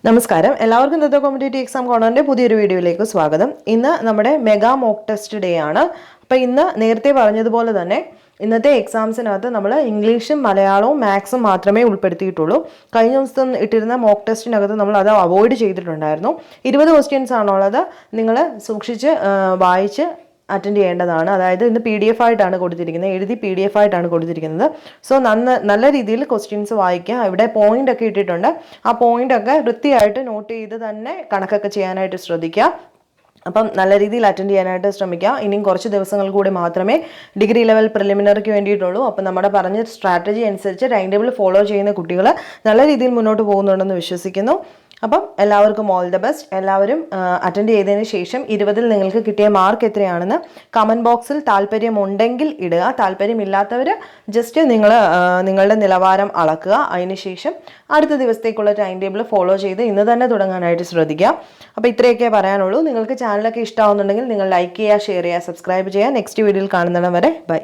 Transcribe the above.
നമസ്കാരം, എല്ലാവർക്കും ഇന്നത്തെ കോമ്പറ്റേറ്റീവ് എക്സാം കോർണറിൻ്റെ പുതിയൊരു വീഡിയോയിലേക്ക് സ്വാഗതം. ഇന്ന് നമ്മുടെ മെഗാ മോക്ക് ടെസ്റ്റ് ഡേ ആണ്. അപ്പോൾ ഇന്ന് നേരത്തെ പറഞ്ഞതുപോലെ തന്നെ ഇന്നത്തെ എക്സാംസിനകത്ത് നമ്മൾ ഇംഗ്ലീഷും മലയാളവും മാത്സും മാത്രമേ ഉൾപ്പെടുത്തിയിട്ടുള്ളൂ. കഴിഞ്ഞ ദിവസം ഇട്ടിരുന്ന മോക്ക് ടെസ്റ്റിനകത്ത് നമ്മൾ അത് അവോയ്ഡ് ചെയ്തിട്ടുണ്ടായിരുന്നു. 20 ക്വസ്റ്റ്യൻസ് ആണുള്ളത്. നിങ്ങൾ സൂക്ഷിച്ച് വായിച്ച് അറ്റൻഡ് ചെയ്യേണ്ടതാണ്. അതായത് ഇന്ന് PDF ആയിട്ടാണ് കൊടുത്തിരിക്കുന്നത്, എഴുതി PDF ആയിട്ടാണ് കൊടുത്തിരിക്കുന്നത്. സോ നല്ല രീതിയിൽ ക്വസ്റ്റ്യൻസ് വായിക്കുക. ഇവിടെ പോയിന്റ് ഒക്കെ ഇട്ടിട്ടുണ്ട്. ആ പോയിന്റ് ഒക്കെ വൃത്തിയായിട്ട് നോട്ട് ചെയ്ത് തന്നെ കണക്കൊക്കെ ചെയ്യാനായിട്ട് ശ്രദ്ധിക്കുക. അപ്പം നല്ല രീതിയിൽ അറ്റൻഡ് ചെയ്യാനായിട്ട് ശ്രമിക്കുക. ഇനിയും കുറച്ച് ദിവസങ്ങൾ കൂടി മാത്രമേ ഡിഗ്രി ലെവൽ പ്രിലിമിനറിക്ക് വേണ്ടിയിട്ടുള്ളൂ. അപ്പം നമ്മുടെ പറഞ്ഞ സ്ട്രാറ്റജി അനുസരിച്ച് ടൈം ടേബിൾ ഫോളോ ചെയ്യുന്ന കുട്ടികൾ നല്ല രീതിയിൽ മുന്നോട്ട് പോകുന്നുണ്ടെന്ന് വിശ്വസിക്കുന്നു. അപ്പം എല്ലാവർക്കും ഓൾ ദ ബെസ്റ്റ്. എല്ലാവരും അറ്റൻഡ് ചെയ്തതിന് ശേഷം 20-ൽ നിങ്ങൾക്ക് കിട്ടിയ മാർക്ക് എത്രയാണെന്ന് കമൻറ്റ് ബോക്സിൽ താല്പര്യമുണ്ടെങ്കിൽ ഇടുക. താല്പര്യമില്ലാത്തവർ ജസ്റ്റ് നിങ്ങളുടെ നിലവാരം അളക്കുക. അതിനുശേഷം അടുത്ത ദിവസത്തേക്കുള്ള ടൈം ടേബിൾ ഫോളോ ചെയ്ത് ഇന്ന് തന്നെ തുടങ്ങാനായിട്ട് ശ്രദ്ധിക്കുക. അപ്പോൾ ഇത്രയൊക്കെ പറയാനുള്ളൂ. നിങ്ങൾക്ക് ചാനലൊക്കെ ഇഷ്ടമാവുന്നുണ്ടെങ്കിൽ നിങ്ങൾ ലൈക്ക് ചെയ്യുക, ഷെയർ ചെയ്യുക, സബ്സ്ക്രൈബ് ചെയ്യുക. നെക്സ്റ്റ് വീഡിയോയിൽ കാണുന്നിടം വരെ ബൈ.